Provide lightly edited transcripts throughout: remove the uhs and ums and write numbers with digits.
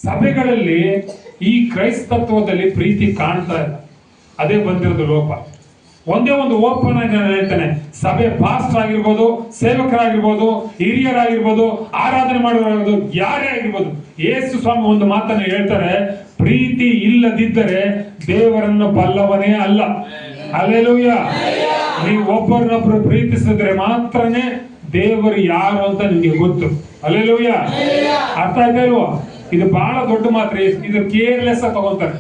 ಸಭೆಗಳಲ್ಲಿ ಈ ಕ್ರೈಸ್ತತ್ವದಲ್ಲಿ ಪ್ರೀತಿ ಕಾಣ್ತಾ ಇಲ್ಲ. ಅದೇ ಬಂದಿರೋದು ಲೋಪ. ಒಂದೇ ಒಂದು ಓಪನ್ ಆಗಿ ನಾನು ಹೇಳ್ತೇನೆ, ಸಭೆ ಪಾಸ್ಟರ್ ಆಗಿರ್ಬೋದು, ಸೇವಕರಾಗಿರ್ಬೋದು, ಹಿರಿಯರಾಗಿರ್ಬೋದು, ಆರಾಧನೆ ಮಾಡೋರಾಗಿರ್ಬೋದು, ಯಾರೇ ಆಗಿರ್ಬೋದು, ಯೇಸು ಸ್ವಾಮಿ ಒಂದು ಮಾತನ್ನು ಹೇಳ್ತಾರೆ, ಪ್ರೀತಿ ಇಲ್ಲದಿದ್ದರೆ ದೇವರನ್ನು ಬಲ್ಲವನೇ ಅಲ್ಲ. ಹಲ್ಲೆಲೂಯಾ. ನೀವು ಒಬ್ಬರನ್ನೊಬ್ಬರು ಪ್ರೀತಿಸಿದ್ರೆ ಮಾತ್ರನೇ ದೇವರು ಯಾರು ಅಂತ ನಿಮ್ಗೆ ಗೊತ್ತು. ಹಲ್ಲೆಲೂಯಾ. ಅರ್ಥ ಆಯ್ತಾ ಇಲ್ವಾ? ಇದು ಬಹಳ ದೊಡ್ಡ ಮಾತ್ರ. ಇದು ಕೇರ್ಲೆಸ್ ಆಗಿ ತಗೊಂತಾರೆ.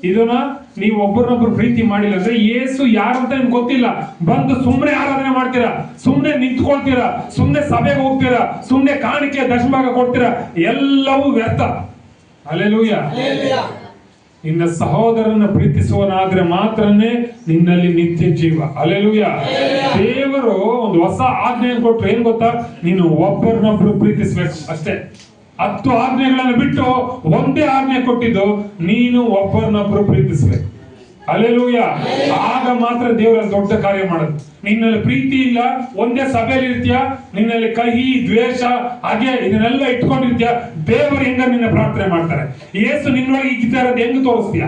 ಇದನ್ನ ನೀವು ಒಬ್ಬರನ್ನೊಬ್ರು ಪ್ರೀತಿ ಮಾಡಿಲ್ಲ ಅಂದ್ರೆ ಯೇಸು ಯಾರು ಅಂತ ನಿಮ್ಗೆ ಗೊತ್ತಿಲ್ಲ, ಬಂದು ಸುಮ್ಮನೆ ಆರಾಧನೆ ಮಾಡ್ತೀರಾ, ಸುಮ್ಮನೆ ನಿಂತ್ಕೊಳ್ತೀರಾ, ಸುಮ್ಮನೆ ಸಭೆಗೆ ಹೋಗ್ತೀರಾ, ಸುಮ್ಮನೆ ಕಾಣಿಕೆ ದಶಭಾಗ ಕೊಡ್ತೀರಾ, ಎಲ್ಲವೂ ವ್ಯರ್ಥ. ಹಲ್ಲೆಲೂಯಾ. ನಿನ್ನ ಸಹೋದರನ ಪ್ರೀತಿಸುವನಾದ್ರೆ ಮಾತ್ರನೇ ನಿನ್ನಲ್ಲಿ ನಿತ್ಯ ಜೀವ. ಹಲ್ಲೆಲೂಯಾ. ದೇವರು ಒಂದು ಹೊಸ ಆಜ್ಞೆಯನ್ನು ಕೊಟ್ರು. ಏನ್ ಗೊತ್ತಾ? ನೀನು ಒಬ್ಬರನ್ನೊಬ್ರು ಪ್ರೀತಿಸ್ಬೇಕು ಅಷ್ಟೇ. 10 ಆಜ್ಞೆಗಳನ್ನು ಬಿಟ್ಟು ಒಂದೇ ಆಜ್ಞೆ ಕೊಟ್ಟಿದ್ದು, ನೀನು ಒಬ್ಬರನ್ನೊಬ್ರು ಪ್ರೀತಿಸ್ಬೇಕು. ಹಲ್ಲೆಲೂಯಾ. ಆಗ ಮಾತ್ರ ದೇವರ ದೊಡ್ಡ ಕಾರ್ಯ ಮಾಡೋದು. ನಿನ್ನಲ್ಲಿ ಪ್ರೀತಿ ಇಲ್ಲ, ಒಂದೇ ಸಭೆಯಲ್ಲಿ ಇರ್ತೀಯ, ನಿನ್ನಲ್ಲಿ ಕಹಿ, ದ್ವೇಷ, ಹಾಗೆ ಇದನ್ನೆಲ್ಲ ಇಟ್ಕೊಂಡಿರ್ತೀಯ, ದೇವರು ಹೆಂಗ ನಿನ್ನ ಪ್ರಾರ್ಥನೆ ಮಾಡ್ತಾರೆ? ಯೇಸು ನಿನ್ನೊಳಗೆ ಇದ್ದಾರೆ ಅಂತ ಹೆಂಗ್ ತೋರಿಸ್ತೀಯ?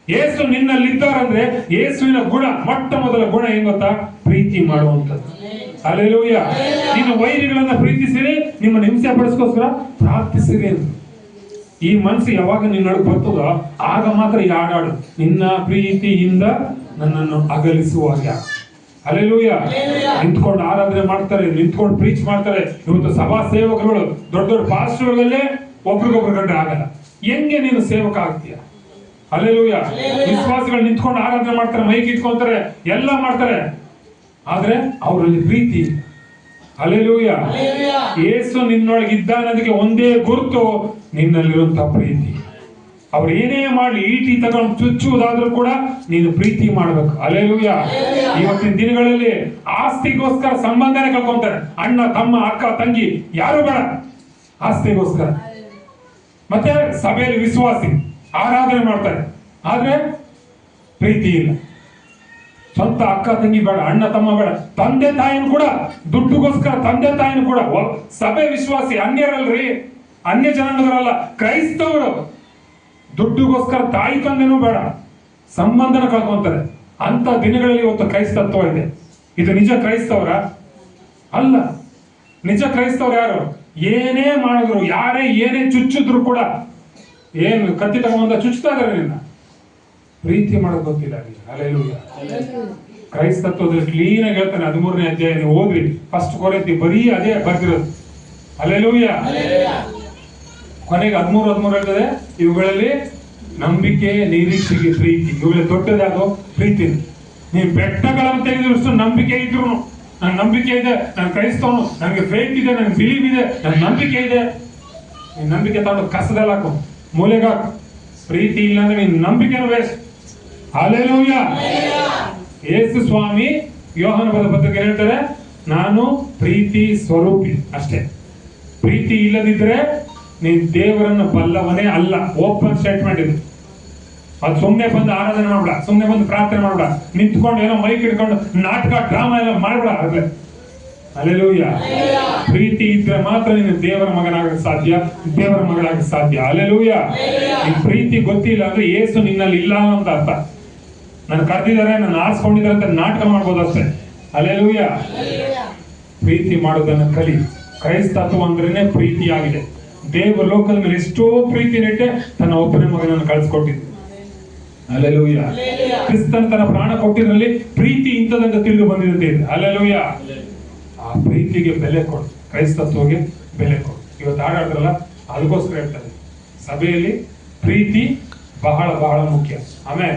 ಯೇಸು ನಿನ್ನಲ್ಲಿ ಇದ್ದಾರಂದ್ರೆ ಯೇಸುವಿನ ಗುಣ, ಮೊಟ್ಟ ಮೊದಲ ಗುಣ ಏನ್ ಗೊತ್ತಾ? ಪ್ರೀತಿ ಮಾಡುವಂಥದ್ದು. ಹಲ್ಲೆಲೂಯಾ. ನೀನು ವೈರಿಗಳನ್ನ ಪ್ರೀತಿಸಿರಿ, ನಿಮ್ಮನ್ನು ಹಿಂಸೆ ಪಡಿಸ್ಕೋಸ್ಕರ ಪ್ರಾರ್ಥಿಸಿರಿ ಅಂತ. ಈ ಮನಸ್ಸು ಯಾವಾಗ ನಿನ್ನೊಳಗೆ ಬರ್ತದೋ ಆಗ ಮಾತ್ರ ಈ ಹಾಡಾಡು, ನಿನ್ನ ಪ್ರೀತಿಯಿಂದ ನನ್ನನ್ನು ಅಗಲಿಸುವಾಗ. ಹಲ್ಲೆಲೂಯಾ. ನಿಂತ್ಕೊಂಡು ಆರಾಧನೆ ಮಾಡ್ತಾರೆ, ನಿಂತ್ಕೊಂಡು ಪ್ರೀಚ್ ಮಾಡ್ತಾರೆ. ಇವತ್ತು ಸಭಾ ಸೇವಕರುಗಳು, ದೊಡ್ಡ ದೊಡ್ಡ ಪಾಸ್ಟರ್ಗಳಲ್ಲೇ ಒಬ್ರಿಗೊಬ್ರು ಕಂಡ್ರೆ ಆಗಲ್ಲ. ಹೆಂಗೆ ನೀನು ಸೇವಕ ಆಗ್ತೀಯ? ಹಲ್ಲೆಲೂಯಾ. ವಿಶ್ವಾಸಿಗಳು ನಿಂತ್ಕೊಂಡು ಆರಾಧನೆ ಮಾಡ್ತಾರೆ, ಮೈಕ್ ಇಟ್ಕೊಂತಾರೆ, ಎಲ್ಲ ಮಾಡ್ತಾರೆ, ಆದ್ರೆ ಅವರಲ್ಲಿ ಪ್ರೀತಿ. ಹಲ್ಲೆಲೂಯಾ. ಯೇಸು ನಿನ್ನೊಳಗೆ ಇದ್ದಾನದಕ್ಕೆ ಒಂದೇ ಗುರುತು, ನಿನ್ನಲ್ಲಿರುವಂತಹ ಪ್ರೀತಿ. ಅವ್ರು ಏನೇ ಮಾಡಲಿ, ಈಟಿ ತಗೊಂಡು ಚುಚ್ಚುವುದಾದ್ರೂ ಕೂಡ ನೀನು ಪ್ರೀತಿ ಮಾಡ್ಬೇಕು. ಹಲ್ಲೆಲೂಯಾ. ಇವತ್ತಿನ ದಿನಗಳಲ್ಲಿ ಆಸ್ತಿಗೋಸ್ಕರ ಸಂಬಂಧನೇ ಕಳ್ಕೊಂತಾರೆ. ಅಣ್ಣ, ತಮ್ಮ, ಅಕ್ಕ, ತಂಗಿ ಯಾರು ಬೇಡ, ಆಸ್ತಿಗೋಸ್ಕರ. ಮತ್ತೆ ಸಭೆಯಲ್ಲಿ ವಿಶ್ವಾಸಿ ಆರಾಧನೆ ಮಾಡ್ತಾರೆ, ಆದ್ರೆ ಪ್ರೀತಿ ಇಲ್ಲ. ಸ್ವಂತ ಅಕ್ಕ ತಂಗಿ ಬೇಡ, ಅಣ್ಣ ತಮ್ಮ ಬೇಡ, ತಂದೆ ತಾಯಿನೂ ಕೂಡ ದುಡ್ಡುಗೋಸ್ಕರ ತಂದೆ ತಾಯಿನೂ ಕೂಡ. ಸಭೆ ವಿಶ್ವಾಸಿ ಅನ್ಯರಲ್ರಿ, ಅನ್ಯ ಜನಾಂಗದವರಲ್ಲ, ಕ್ರೈಸ್ತವರು. ದುಡ್ಡುಗೋಸ್ಕರ ತಾಯಿ ತಂದೆನೂ ಬೇಡ, ಸಂಬಂಧನ ಕಳ್ಕೊಂತಾರೆ. ಅಂತ ದಿನಗಳಲ್ಲಿ ಇವತ್ತು ಕ್ರೈಸ್ತತ್ವ ಇದೆ. ಇದು ನಿಜ ಕ್ರೈಸ್ತವರ? ಅಲ್ಲ. ನಿಜ ಕ್ರೈಸ್ತವ್ರು ಯಾರು? ಏನೇ ಮಾಡಿದ್ರು, ಯಾರೇ ಏನೇ ಚುಚ್ಚಿದ್ರು ಕೂಡ, ಏನು ಕತ್ತಿ ತಗೊಂಡ ಚುಚ್ತಾ ಇದಾರೆ, ನಿನ್ನ ಪ್ರೀತಿ ಮಾಡೋದು ಗೊತ್ತಿಲ್ಲ. ಹಲ್ಲೆಲೂಯಾ. ಕ್ರೈಸ್ತತ್ವದಲ್ಲಿ ಕ್ಲೀನ್ ಆಗಿ ಹೇಳ್ತಾನೆ, 13ನೇ ಅಧ್ಯಾಯ ನೀವು ಓದ್ರಿ, ಫಸ್ಟ್ ಕೊರಿಂಥಿ ಬರೀ ಅದೇ ಬರ್ತಿರೋದು. ಹಲ್ಲೆಲೂಯಾ. ಕೊನೆಗೆ 13 ಹೇಳ್ತದೆ, ಇವುಗಳಲ್ಲಿ ನಂಬಿಕೆ, ನಿರೀಕ್ಷೆಗೆ, ಪ್ರೀತಿ. ಇವುಗಳ ದೊಡ್ಡದಾದ ಪ್ರೀತಿ. ನೀವು ಬೆಟ್ಟಗಳನ್ನು ತೆಗೆದಿರುವಷ್ಟು ನಂಬಿಕೆ ಇದ್ರು, ನನ್ ನಂಬಿಕೆ ಇದೆ, ನಾನು ಕ್ರೈಸ್ತವನು, ನನಗೆ ಫೇತ್ ಇದೆ, ನನಗೆ ಬಿಲೀವ್ ಇದೆ, ನನ್ನ ನಂಬಿಕೆ ಇದೆ. ನೀನ್ ನಂಬಿಕೆ ತಗೊಂಡು ಕಸದಲ್ಲಿ ಹಾಕು, ಮೂಲೆಗಾಕು. ಪ್ರೀತಿ ಇಲ್ಲ ಅಂದ್ರೆ ನಿನ್ ನಂಬಿಕೆನೂ ವೇಸ್ಟ್. ಹಲ್ಲೆಲೂಯಾ. ಯೇಸು ಸ್ವಾಮಿ ಯೋಹಾನ ಪತ್ರಿಕೆ ಹೇಳ್ತಾರೆ, ನಾನು ಪ್ರೀತಿ ಸ್ವರೂಪಿ ಅಷ್ಟೇ. ಪ್ರೀತಿ ಇಲ್ಲದಿದ್ರೆ ನೀನ್ ದೇವರನ್ನು ಬಲ್ಲವನೇ ಅಲ್ಲ. ಓಪನ್ ಸ್ಟೇಟ್ಮೆಂಟ್ ಇದು. ಅದು ಸುಮ್ಮನೆ ಬಂದು ಆರಾಧನೆ ಮಾಡ್ಬೇಡ, ಸುಮ್ಮನೆ ಬಂದು ಪ್ರಾರ್ಥನೆ ಮಾಡ್ಬೇಡ, ನಿಂತ್ಕೊಂಡು ಏನೋ ಮೈಕ್ ಹಿಡ್ಕೊಂಡು ನಾಟಕ ಡ್ರಾಮಾ ಎಲ್ಲ ಮಾಡ್ಬೇಡ. ಅದೇ ಹಲ್ಲೆಲೂಯಾ. ಪ್ರೀತಿ ಇದ್ರೆ ಮಾತ್ರ ನೀನು ದೇವರ ಮಗನಾಗಕ್ಕೆ ಸಾಧ್ಯ, ದೇವರ ಮಗಳಾಗಕ್ಕೆ ಸಾಧ್ಯ. ಹಲ್ಲೆಲೂಯಾ. ಈ ಪ್ರೀತಿ ಗೊತ್ತಿಲ್ಲ ಅಂದ್ರೆ ಯೇಸು ನಿನ್ನಲ್ಲಿ ಇಲ್ಲ ಅಂತ ಅರ್ಥ. ನಾನು ಕರೆದಿದ್ದಾರೆ, ನಾನು ಆರಿಸ್ಕೊಂಡಿದ್ದಾರೆ ಅಂತ ನಾಟಕ ಮಾಡ್ಬೋದು ಅಷ್ಟೇ. ಹಲ್ಲೆಲೂಯಾ. ಪ್ರೀತಿ ಮಾಡೋದನ್ನ ಕಲಿ. ಕ್ರೈಸ್ತತ್ವ ಅಂದ್ರೇನೆ ಪ್ರೀತಿ ಆಗಿದೆ. ದೇವ ಲೋಕದ ಮೇಲೆ ಎಷ್ಟೋ ಪ್ರೀತಿ ನೆಟ್ಟೆ ತನ್ನ ಒಬ್ಬನೇ ಮಗನನ್ನು ಕಳಿಸ್ಕೊಟ್ಟಿದ್ದು. ಹಲ್ಲೆಲೂಯಾ. ಕ್ರಿಸ್ತನ ತನ್ನ ಪ್ರಾಣ ಕೊಟ್ಟಿದ್ರಲ್ಲಿ ಪ್ರೀತಿ ಇಂಥದಂತ ತಿಳಿದು ಬಂದಿದೆ. ಹಲ್ಲೆಲೂಯಾ. ಆ ಪ್ರೀತಿಗೆ ಬೆಲೆ ಕೊಡು, ಕ್ರೈಸ್ತತ್ವಕ್ಕೆ ಬೆಲೆ ಕೊಡು. ಇವತ್ತು ಹಾಡಾಡ್ರಲ್ಲ, ಅದಕ್ಕೋಸ್ಕರ ಹೇಳ್ತಾರೆ, ಸಭೆಯಲ್ಲಿ ಪ್ರೀತಿ ಬಹಳ ಬಹಳ ಮುಖ್ಯ. ಆಮೇಲೆ